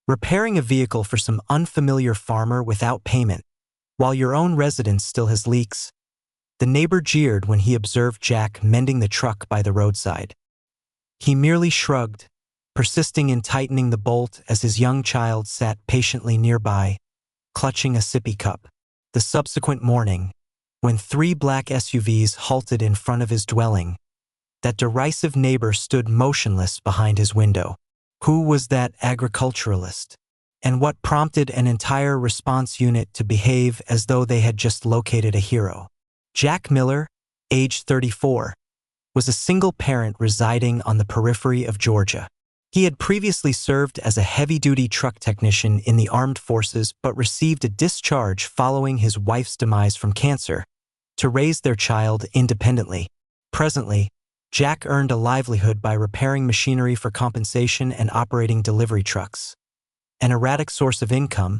Repairing a vehicle for some unfamiliar farmer without payment, while your own residence still has leaks. The neighbor jeered when he observed Jack mending the truck by the roadside. He merely shrugged, persisting in tightening the bolt as his young child sat patiently nearby, clutching a sippy cup. The subsequent morning, when 3 black SUVs halted in front of his dwelling, that derisive neighbor stood motionless behind his window. Who was that agriculturalist? And what prompted an entire response unit to behave as though they had just located a hero? Jack Miller, age 34, was a single parent residing on the periphery of Georgia. He had previously served as a heavy-duty truck technician in the armed forces but received a discharge following his wife's demise from cancer to raise their child independently. Presently, Jack earned a livelihood by repairing machinery for compensation and operating delivery trucks. An erratic source of income,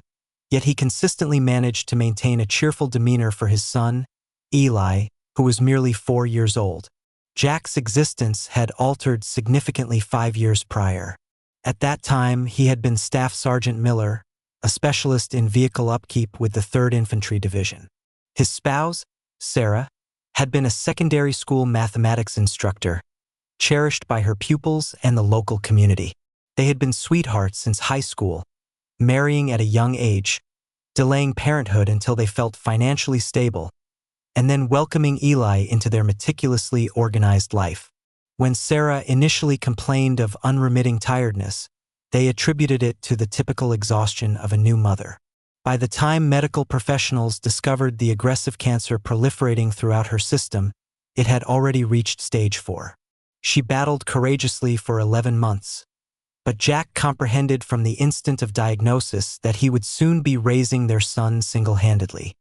yet he consistently managed to maintain a cheerful demeanor for his son, Eli, who was merely 4 years old. Jack's existence had altered significantly 5 years prior. At that time, he had been Staff Sergeant Miller, a specialist in vehicle upkeep with the 3rd Infantry Division. His spouse, Sarah, had been a secondary school mathematics instructor, cherished by her pupils and the local community. They had been sweethearts since high school, marrying at a young age, delaying parenthood until they felt financially stable, and then welcoming Eli into their meticulously organized life. When Sarah initially complained of unremitting tiredness, they attributed it to the typical exhaustion of a new mother. By the time medical professionals discovered the aggressive cancer proliferating throughout her system, it had already reached stage 4. She battled courageously for 11 months, but Jack comprehended from the instant of diagnosis that he would soon be raising their son single-handedly.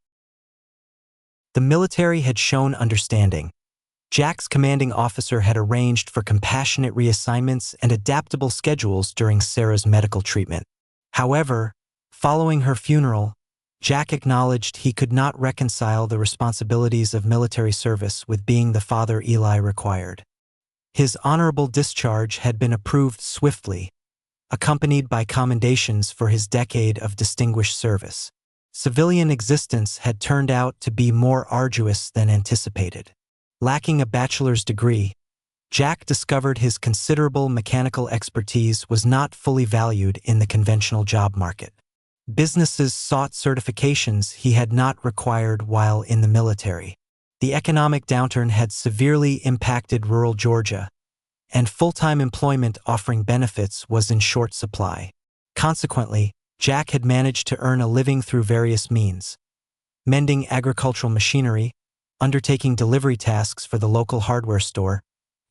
The military had shown understanding. Jack's commanding officer had arranged for compassionate reassignments and adaptable schedules during Sarah's medical treatment. However, following her funeral, Jack acknowledged he could not reconcile the responsibilities of military service with being the father Eli required. His honorable discharge had been approved swiftly, accompanied by commendations for his decade of distinguished service. Civilian existence had turned out to be more arduous than anticipated. Lacking a bachelor's degree, Jack discovered his considerable mechanical expertise was not fully valued in the conventional job market. Businesses sought certifications he had not required while in the military. The economic downturn had severely impacted rural Georgia, and full-time employment offering benefits was in short supply. Consequently, Jack had managed to earn a living through various means: mending agricultural machinery, undertaking delivery tasks for the local hardware store,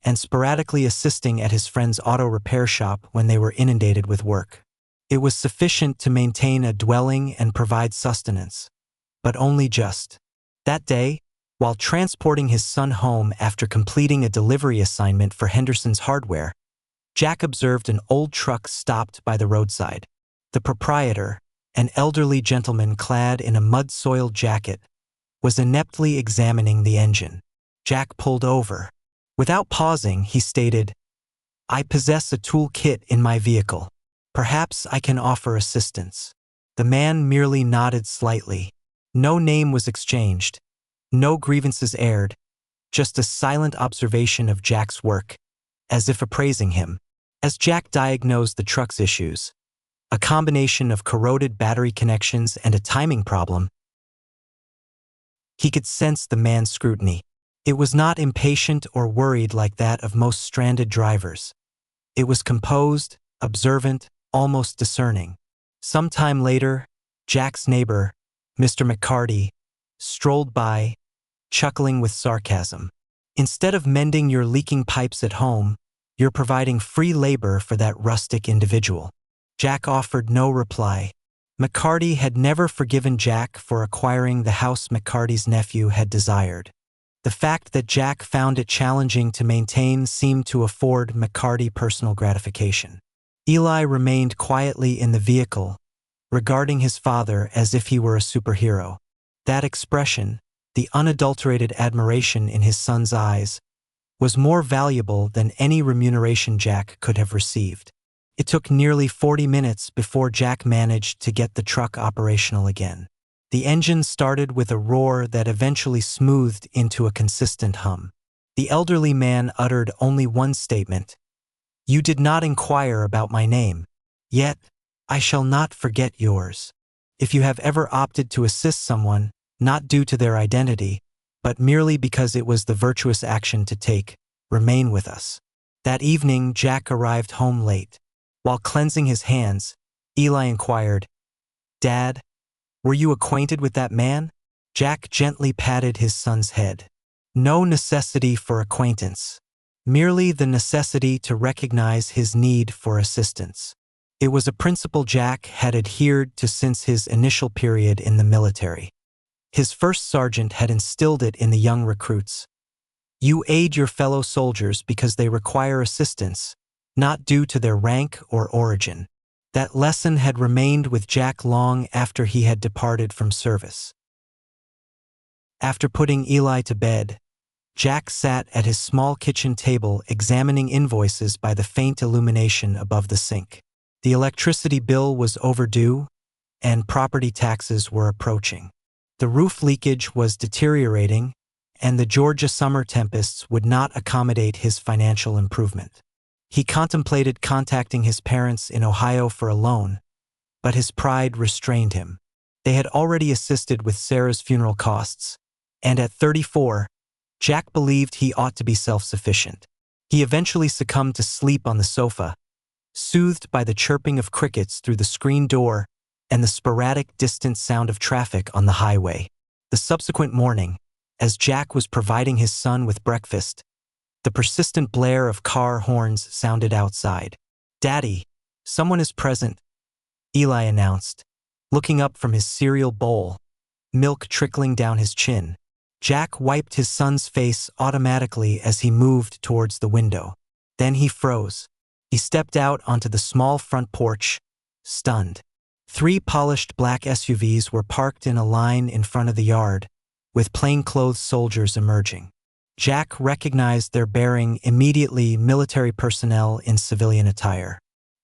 and sporadically assisting at his friend's auto repair shop when they were inundated with work. It was sufficient to maintain a dwelling and provide sustenance, but only just. That day, while transporting his son home after completing a delivery assignment for Henderson's Hardware, Jack observed an old truck stopped by the roadside. The proprietor, an elderly gentleman clad in a mud-soiled jacket, was ineptly examining the engine. Jack pulled over. Without pausing, he stated, "I possess a tool kit in my vehicle. Perhaps I can offer assistance." The man merely nodded slightly. No name was exchanged, no grievances aired, just a silent observation of Jack's work, as if appraising him. As Jack diagnosed the truck's issues, a combination of corroded battery connections and a timing problem, he could sense the man's scrutiny. It was not impatient or worried like that of most stranded drivers. It was composed, observant, almost discerning. Some time later, Jack's neighbor, Mr. McCarty, strolled by, chuckling with sarcasm. "Instead of mending your leaking pipes at home, you're providing free labor for that rustic individual." Jack offered no reply. McCarty had never forgiven Jack for acquiring the house McCarty's nephew had desired. The fact that Jack found it challenging to maintain seemed to afford McCarty personal gratification. Eli remained quietly in the vehicle, regarding his father as if he were a superhero. That expression, the unadulterated admiration in his son's eyes, was more valuable than any remuneration Jack could have received. It took nearly 40 minutes before Jack managed to get the truck operational again. The engine started with a roar that eventually smoothed into a consistent hum. The elderly man uttered only one statement. "You did not inquire about my name. Yet, I shall not forget yours." If you have ever opted to assist someone, not due to their identity, but merely because it was the virtuous action to take, remain with us. That evening, Jack arrived home late. While cleansing his hands, Eli inquired, "Dad, were you acquainted with that man?" Jack gently patted his son's head. No necessity for acquaintance, merely the necessity to recognize his need for assistance. It was a principle Jack had adhered to since his initial period in the military. His first sergeant had instilled it in the young recruits. You aid your fellow soldiers because they require assistance, not due to their rank or origin. That lesson had remained with Jack long after he had departed from service. After putting Eli to bed, Jack sat at his small kitchen table examining invoices by the faint illumination above the sink. The electricity bill was overdue, and property taxes were approaching. The roof leakage was deteriorating, and the Georgia summer tempests would not accommodate his financial improvement. He contemplated contacting his parents in Ohio for a loan, but his pride restrained him. They had already assisted with Sarah's funeral costs, and at 34, Jack believed he ought to be self-sufficient. He eventually succumbed to sleep on the sofa, soothed by the chirping of crickets through the screen door and the sporadic distant sound of traffic on the highway. The subsequent morning, as Jack was providing his son with breakfast, the persistent blare of car horns sounded outside. "Daddy, someone is present," Eli announced, looking up from his cereal bowl, milk trickling down his chin. Jack wiped his son's face automatically as he moved towards the window. Then he froze. He stepped out onto the small front porch, stunned. 3 polished black SUVs were parked in a line in front of the yard, with plainclothes soldiers emerging. Jack recognized their bearing immediately military personnel in civilian attire.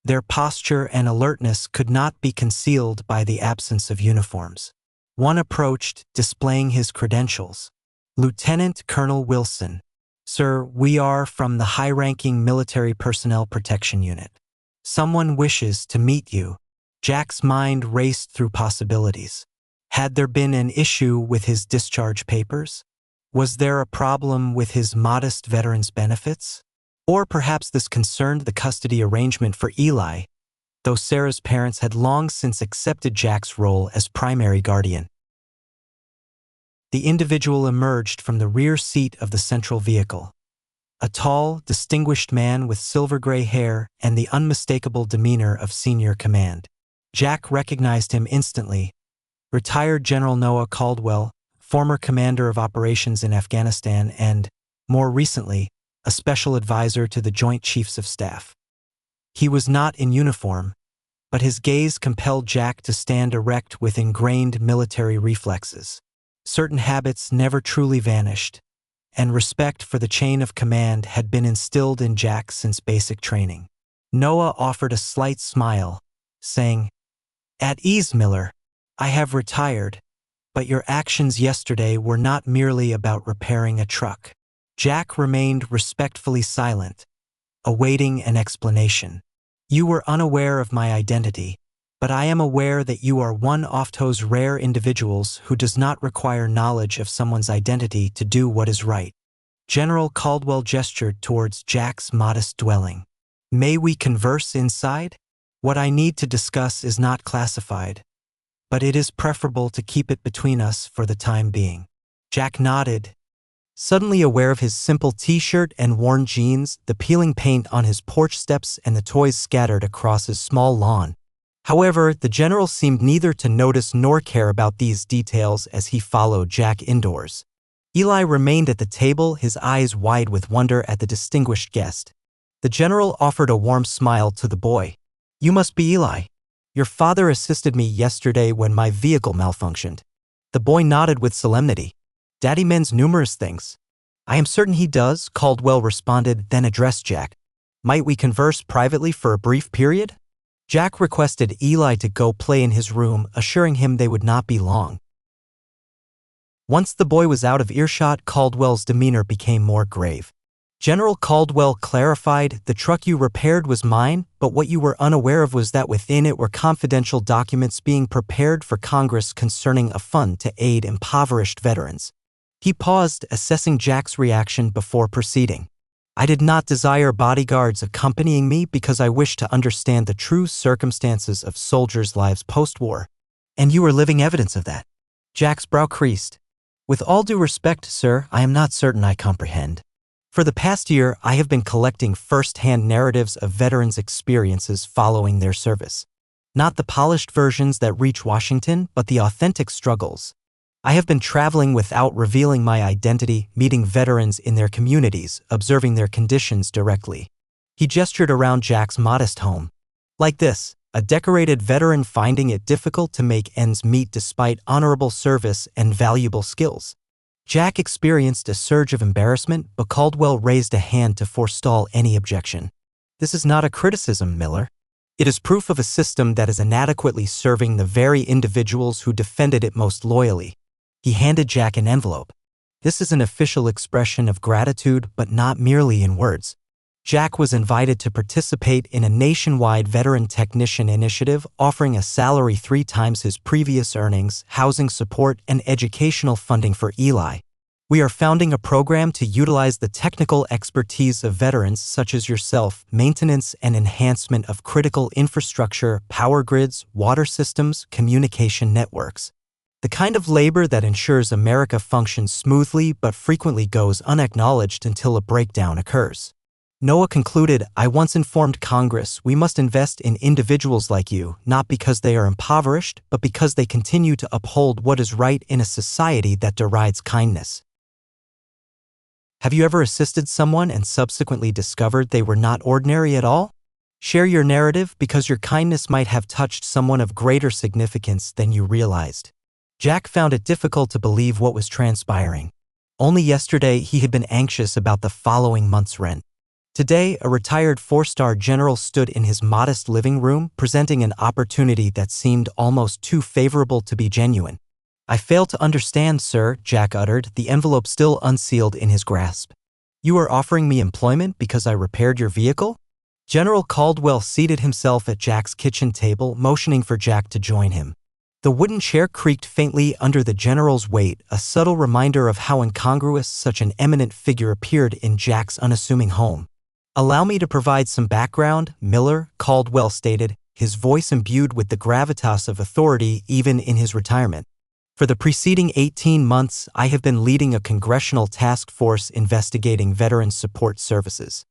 Their posture and alertness could not be concealed by the absence of uniforms. One approached, displaying his credentials. "Lieutenant Colonel Wilson. Sir, we are from the high-ranking Military Personnel Protection Unit. Someone wishes to meet you." Jack's mind raced through possibilities. Had there been an issue with his discharge papers? Was there a problem with his modest veteran's benefits? Or perhaps this concerned the custody arrangement for Eli, though Sarah's parents had long since accepted Jack's role as primary guardian. The individual emerged from the rear seat of the central vehicle. A tall, distinguished man with silver-gray hair and the unmistakable demeanor of senior command. Jack recognized him instantly. Retired General Noah Caldwell, former commander of operations in Afghanistan and, more recently, a special advisor to the Joint Chiefs of Staff. He was not in uniform, but his gaze compelled Jack to stand erect with ingrained military reflexes. Certain habits never truly vanished, and respect for the chain of command had been instilled in Jack since basic training. Noah offered a slight smile, saying, "At ease, Miller. I have retired, but your actions yesterday were not merely about repairing a truck." Jack remained respectfully silent, awaiting an explanation. "You were unaware of my identity, but I am aware that you are one of those rare individuals who does not require knowledge of someone's identity to do what is right." General Caldwell gestured towards Jack's modest dwelling. "May we converse inside? What I need to discuss is not classified, but it is preferable to keep it between us for the time being." Jack nodded, suddenly aware of his simple t-shirt and worn jeans, the peeling paint on his porch steps, and the toys scattered across his small lawn. However, the general seemed neither to notice nor care about these details as he followed Jack indoors. Eli remained at the table, his eyes wide with wonder at the distinguished guest. The general offered a warm smile to the boy. "You must be Eli. Your father assisted me yesterday when my vehicle malfunctioned." The boy nodded with solemnity. "Daddy mends numerous things." "I am certain he does," Caldwell responded, then addressed Jack. Might we converse privately for a brief period? Jack requested Eli to go play in his room, assuring him they would not be long. Once the boy was out of earshot, Caldwell's demeanor became more grave. General Caldwell clarified, "The truck you repaired was mine, but what you were unaware of was that within it were confidential documents being prepared for Congress concerning a fund to aid impoverished veterans." He paused, assessing Jack's reaction before proceeding. "I did not desire bodyguards accompanying me because I wished to understand the true circumstances of soldiers' lives post-war. And you were living evidence of that." Jack's brow creased. "With all due respect, sir, I am not certain I comprehend. For the past year, I have been collecting first-hand narratives of veterans' experiences following their service. Not the polished versions that reach Washington, but the authentic struggles. I have been traveling without revealing my identity, meeting veterans in their communities, observing their conditions directly." He gestured around Jack's modest home. "Like this, a decorated veteran finding it difficult to make ends meet despite honorable service and valuable skills." Jack experienced a surge of embarrassment, but Caldwell raised a hand to forestall any objection. "This is not a criticism, Miller. It is proof of a system that is inadequately serving the very individuals who defended it most loyally." He handed Jack an envelope. "This is an official expression of gratitude, but not merely in words." Jack was invited to participate in a nationwide veteran technician initiative offering a salary 3 times his previous earnings, housing support, and educational funding for Eli. "We are founding a program to utilize the technical expertise of veterans such as yourself, maintenance and enhancement of critical infrastructure, power grids, water systems, communication networks. The kind of labor that ensures America functions smoothly but frequently goes unacknowledged until a breakdown occurs." Noah concluded, "I once informed Congress we must invest in individuals like you, not because they are impoverished, but because they continue to uphold what is right in a society that derides kindness." Have you ever assisted someone and subsequently discovered they were not ordinary at all? Share your narrative because your kindness might have touched someone of greater significance than you realized. Jack found it difficult to believe what was transpiring. Only yesterday he had been anxious about the following month's rent. Today, a retired 4-star general stood in his modest living room, presenting an opportunity that seemed almost too favorable to be genuine. "I fail to understand, sir," Jack uttered, the envelope still unsealed in his grasp. "You are offering me employment because I repaired your vehicle?" General Caldwell seated himself at Jack's kitchen table, motioning for Jack to join him. The wooden chair creaked faintly under the general's weight, a subtle reminder of how incongruous such an eminent figure appeared in Jack's unassuming home. "Allow me to provide some background, Miller," Caldwell stated, his voice imbued with the gravitas of authority even in his retirement. "For the preceding 18 months, I have been leading a congressional task force investigating veteran support services.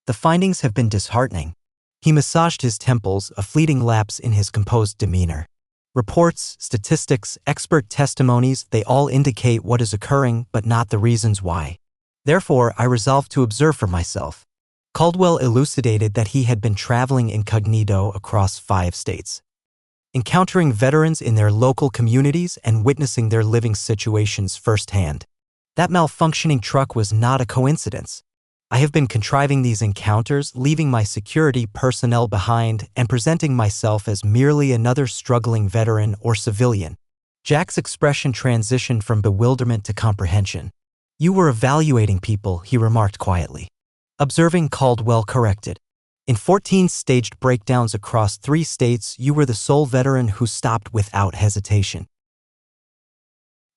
The findings have been disheartening." He massaged his temples, a fleeting lapse in his composed demeanor. "Reports, statistics, expert testimonies, they all indicate what is occurring, but not the reasons why. Therefore, I resolved to observe for myself." Caldwell elucidated that he had been traveling incognito across 5 states, encountering veterans in their local communities and witnessing their living situations firsthand. That malfunctioning truck was not a coincidence. "I have been contriving these encounters, leaving my security personnel behind and presenting myself as merely another struggling veteran or civilian." Jack's expression transitioned from bewilderment to comprehension. "You were evaluating people," he remarked quietly. Observing, Caldwell corrected. "In 14 staged breakdowns across 3 states, you were the sole veteran who stopped without hesitation.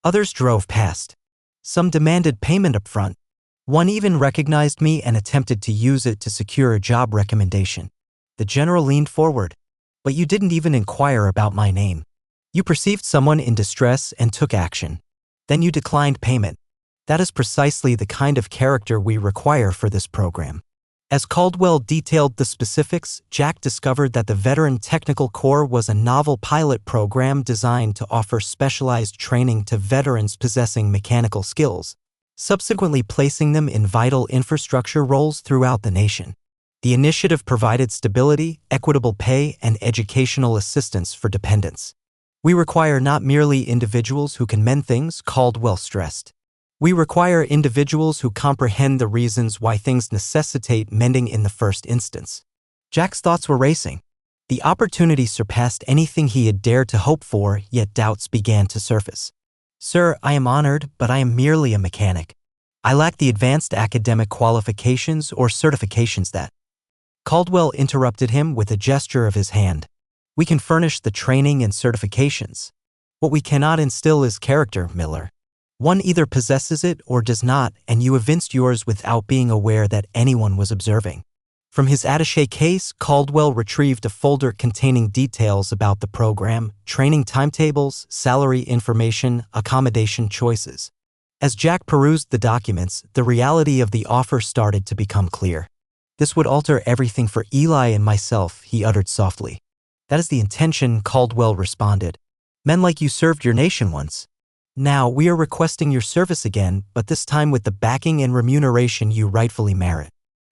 Others drove past. Some demanded payment up front. One even recognized me and attempted to use it to secure a job recommendation." The general leaned forward. "But you didn't even inquire about my name. You perceived someone in distress and took action. Then you declined payment. That is precisely the kind of character we require for this program." As Caldwell detailed the specifics, Jack discovered that the Veteran Technical Corps was a novel pilot program designed to offer specialized training to veterans possessing mechanical skills, subsequently placing them in vital infrastructure roles throughout the nation. The initiative provided stability, equitable pay, and educational assistance for dependents. "We require not merely individuals who can mend things," Caldwell stressed. We require individuals who comprehend the reasons why things necessitate mending in the first instance. Jack's thoughts were racing. The opportunity surpassed anything he had dared to hope for, yet doubts began to surface. Sir, I am honored, but I am merely a mechanic. I lack the advanced academic qualifications or certifications that. Caldwell interrupted him with a gesture of his hand. We can furnish the training and certifications. What we cannot instill is character, Miller. One either possesses it or does not, and you evinced yours without being aware that anyone was observing. From his attaché case, Caldwell retrieved a folder containing details about the program, training timetables, salary information, accommodation choices. As Jack perused the documents, the reality of the offer started to become clear. This would alter everything for Eli and myself, he uttered softly. That is the intention, Caldwell responded. Men like you served your nation once. Now we are requesting your service again, but this time with the backing and remuneration you rightfully merit.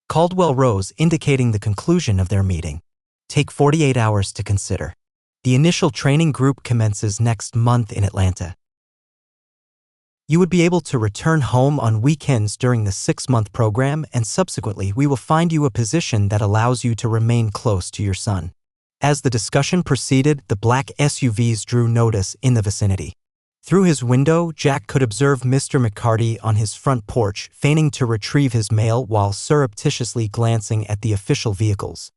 Caldwell rose, indicating the conclusion of their meeting. Take 48 hours to consider. The initial training group commences next month in Atlanta. You would be able to return home on weekends during the 6-month program, and subsequently we will find you a position that allows you to remain close to your son. As the discussion proceeded, the black SUVs drew notice in the vicinity. Through his window, Jack could observe Mr. McCarty on his front porch, feigning to retrieve his mail while surreptitiously glancing at the official vehicles.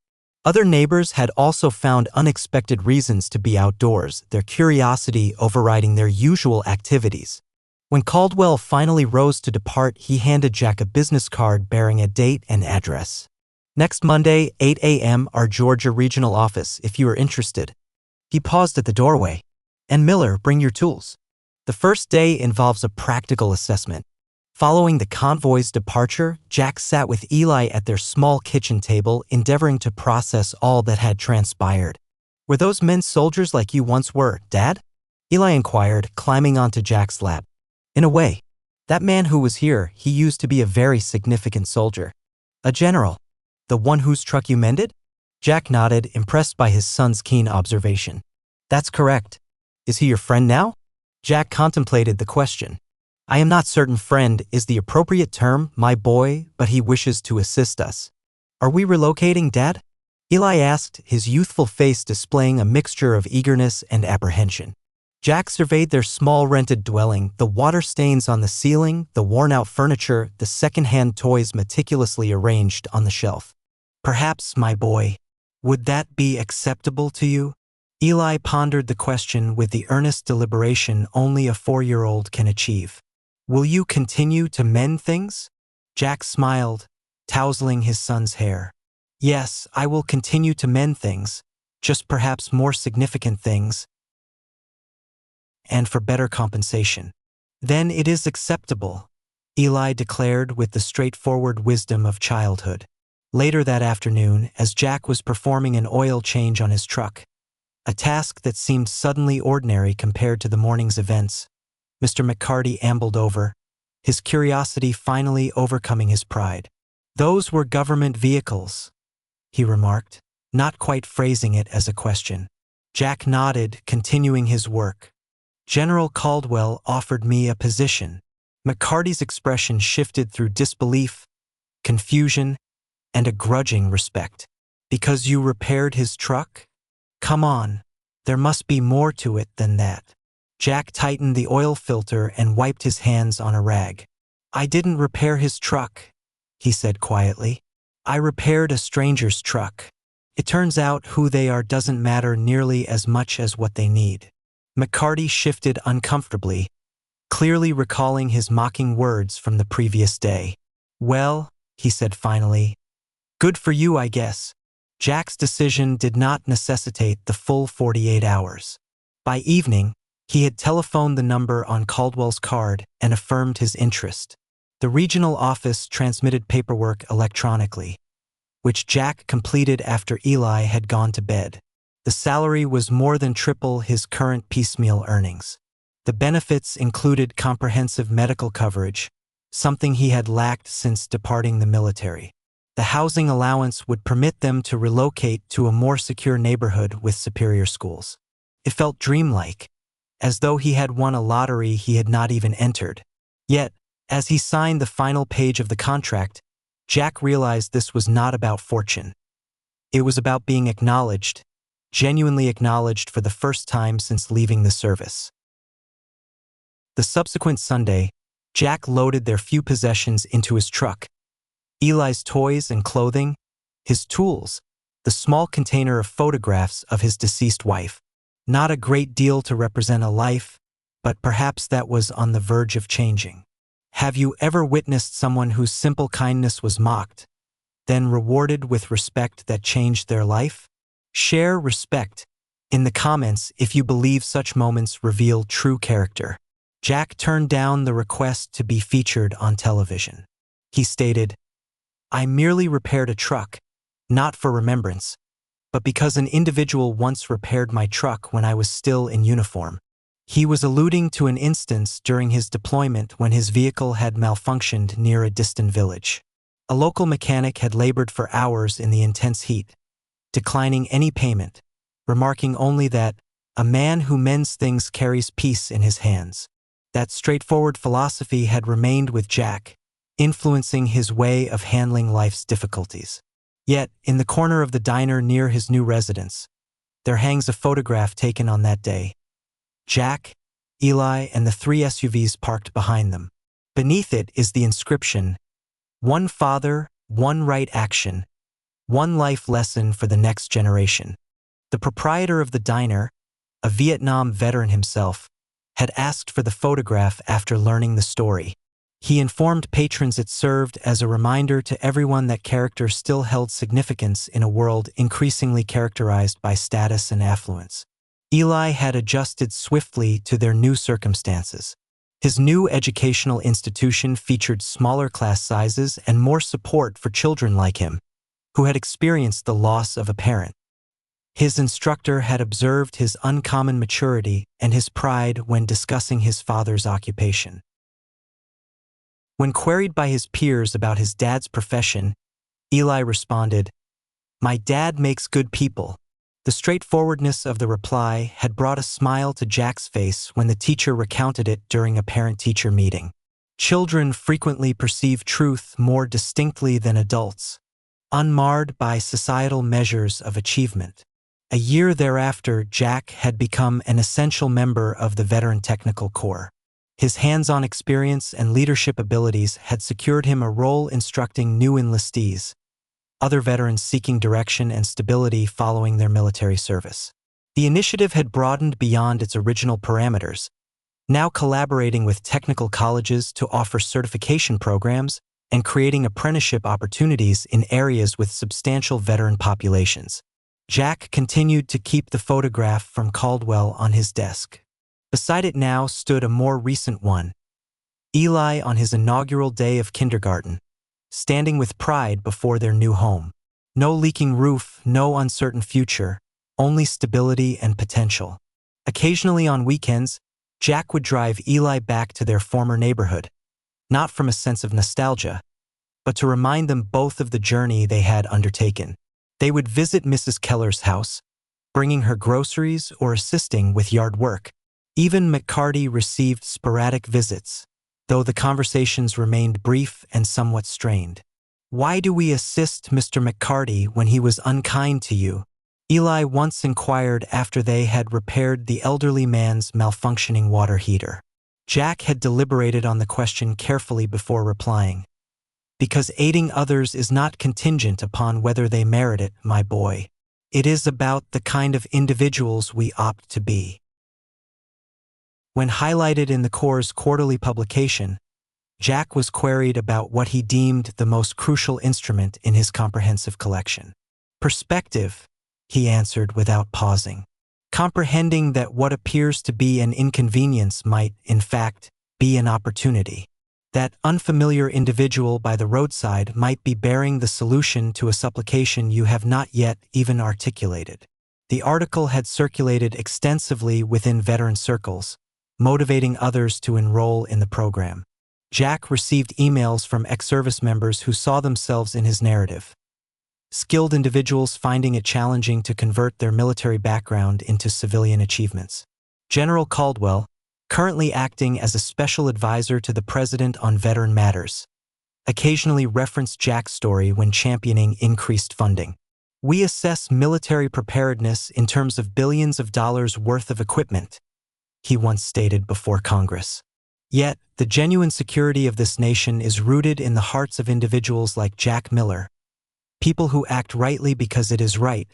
Other neighbors had also found unexpected reasons to be outdoors, their curiosity overriding their usual activities. When Caldwell finally rose to depart, he handed Jack a business card bearing a date and address. Next Monday, 8 a.m., our Georgia regional office, if you are interested. He paused at the doorway. And Miller, bring your tools. The first day involves a practical assessment. Following the convoy's departure, Jack sat with Eli at their small kitchen table, endeavoring to process all that had transpired. Were those men soldiers like you once were, Dad? Eli inquired, climbing onto Jack's lap. In a way. That man who was here, he used to be a very significant soldier. A general. The one whose truck you mended? Jack nodded, impressed by his son's keen observation. That's correct. Is he your friend now? Jack contemplated the question. I am not certain friend is the appropriate term, my boy, but he wishes to assist us. Are we relocating, Dad? Eli asked, his youthful face displaying a mixture of eagerness and apprehension. Jack surveyed their small rented dwelling, the water stains on the ceiling, the worn-out furniture, the second-hand toys meticulously arranged on the shelf. Perhaps, my boy. Would that be acceptable to you? Eli pondered the question with the earnest deliberation only a 4-year-old can achieve. Will you continue to mend things? Jack smiled, tousling his son's hair. Yes, I will continue to mend things, just perhaps more significant things, and for better compensation. Then it is acceptable, Eli declared with the straightforward wisdom of childhood. Later that afternoon, as Jack was performing an oil change on his truck, a task that seemed suddenly ordinary compared to the morning's events, Mr. McCarty ambled over, his curiosity finally overcoming his pride. Those were government vehicles, he remarked, not quite phrasing it as a question. Jack nodded, continuing his work. General Caldwell offered me a position. McCarty's expression shifted through disbelief, confusion, and a grudging respect. Because you repaired his truck? Come on, there must be more to it than that. Jack tightened the oil filter and wiped his hands on a rag. I didn't repair his truck, he said quietly. I repaired a stranger's truck. It turns out who they are doesn't matter nearly as much as what they need. McCarty shifted uncomfortably, clearly recalling his mocking words from the previous day. Well, he said finally, good for you, I guess. Jack's decision did not necessitate the full 48 hours. By evening, he had telephoned the number on Caldwell's card and affirmed his interest. The regional office transmitted paperwork electronically, which Jack completed after Eli had gone to bed. The salary was more than triple his current piecemeal earnings. The benefits included comprehensive medical coverage, something he had lacked since departing the military. The housing allowance would permit them to relocate to a more secure neighborhood with superior schools. It felt dreamlike, as though he had won a lottery he had not even entered. Yet, As he signed the final page of the contract, Jack realized this was not about fortune. It was about being acknowledged, genuinely acknowledged for the first time since leaving the service. The subsequent Sunday, Jack loaded their few possessions into his truck: Eli's toys and clothing, his tools, the small container of photographs of his deceased wife. Not a great deal to represent a life, but perhaps that was on the verge of changing. Have you ever witnessed someone whose simple kindness was mocked, then rewarded with respect that changed their life? Share respect in the comments if you believe such moments reveal true character. Jack turned down the request to be featured on television. He stated, "I merely repaired a truck, not for remembrance, but because an individual once repaired my truck when I was still in uniform." He was alluding to an instance during his deployment when his vehicle had malfunctioned near a distant village. A local mechanic had labored for hours in the intense heat, declining any payment, remarking only that a man who mends things carries peace in his hands. That straightforward philosophy had remained with Jack, influencing his way of handling life's difficulties. Yet, in the corner of the diner near his new residence, there hangs a photograph taken on that day: Jack, Eli, and the 3 SUVs parked behind them. Beneath it is the inscription, "One father, one right action, one life lesson for the next generation." The proprietor of the diner, a Vietnam veteran himself, had asked for the photograph after learning the story. He informed patrons it served as a reminder to everyone that character still held significance in a world increasingly characterized by status and affluence. Eli had adjusted swiftly to their new circumstances. His new educational institution featured smaller class sizes and more support for children like him, who had experienced the loss of a parent. His instructor had observed his uncommon maturity and his pride when discussing his father's occupation. When queried by his peers about his dad's profession, Eli responded, "My dad makes good people." The straightforwardness of the reply had brought a smile to Jack's face when the teacher recounted it during a parent-teacher meeting. Children frequently perceive truth more distinctly than adults, unmarred by societal measures of achievement. A year thereafter, Jack had become an essential member of the Veteran Technical Corps. His hands-on experience and leadership abilities had secured him a role instructing new enlistees, other veterans seeking direction and stability following their military service. The initiative had broadened beyond its original parameters, now collaborating with technical colleges to offer certification programs and creating apprenticeship opportunities in areas with substantial veteran populations. Jack continued to keep the photograph from Caldwell on his desk. Beside it now stood a more recent one: Eli on his inaugural day of kindergarten, standing with pride before their new home. No leaking roof, no uncertain future, only stability and potential. Occasionally on weekends, Jack would drive Eli back to their former neighborhood, not from a sense of nostalgia, but to remind them both of the journey they had undertaken. They would visit Mrs. Keller's house, bringing her groceries or assisting with yard work. Even McCarty received sporadic visits, though the conversations remained brief and somewhat strained. "Why do we assist Mr. McCarty when he was unkind to you?" Eli once inquired after they had repaired the elderly man's malfunctioning water heater. Jack had deliberated on the question carefully before replying. "Because aiding others is not contingent upon whether they merit it, my boy. It is about the kind of individuals we opt to be." When highlighted in the Corps' quarterly publication, Jack was queried about what he deemed the most crucial instrument in his comprehensive collection. "Perspective," he answered without pausing. "Comprehending that what appears to be an inconvenience might, in fact, be an opportunity. That unfamiliar individual by the roadside might be bearing the solution to a supplication you have not yet even articulated." The article had circulated extensively within veteran circles, motivating others to enroll in the program. Jack received emails from ex-service members who saw themselves in his narrative. Skilled individuals finding it challenging to convert their military background into civilian achievements. General Caldwell, currently acting as a special advisor to the president on veteran matters. Occasionally reference Jack's story when championing increased funding. We assess military preparedness in terms of billions of dollars worth of equipment, he once stated before Congress. Yet, the genuine security of this nation is rooted in the hearts of individuals like Jack Miller, people who act rightly because it is right,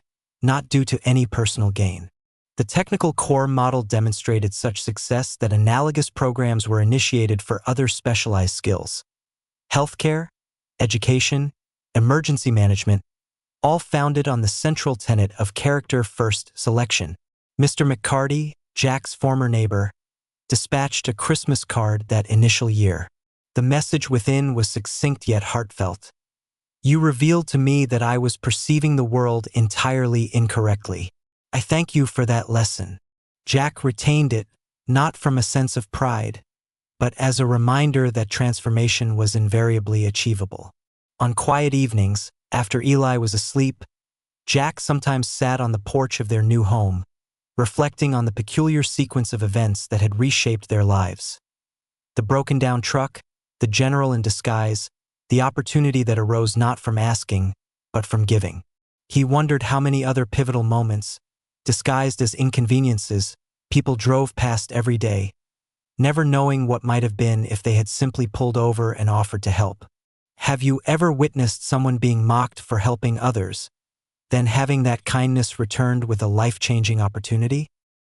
not due to any personal gain. The technical core model demonstrated such success that analogous programs were initiated for other specialized skills. Healthcare, education, emergency management, all founded on the central tenet of character-first selection. Mr. McCarty, Jack's former neighbor, dispatched a Christmas card that initial year. The message within was succinct yet heartfelt. You revealed to me that I was perceiving the world entirely incorrectly. I thank you for that lesson. Jack retained it, not from a sense of pride, but as a reminder that transformation was invariably achievable. On quiet evenings, after Eli was asleep, Jack sometimes sat on the porch of their new home, reflecting on the peculiar sequence of events that had reshaped their lives. The broken-down truck, the general in disguise, the opportunity that arose not from asking, but from giving. He wondered how many other pivotal moments, disguised as inconveniences, people drove past every day, never knowing what might have been if they had simply pulled over and offered to help. Have you ever witnessed someone being mocked for helping others, then having that kindness returned with a life-changing opportunity?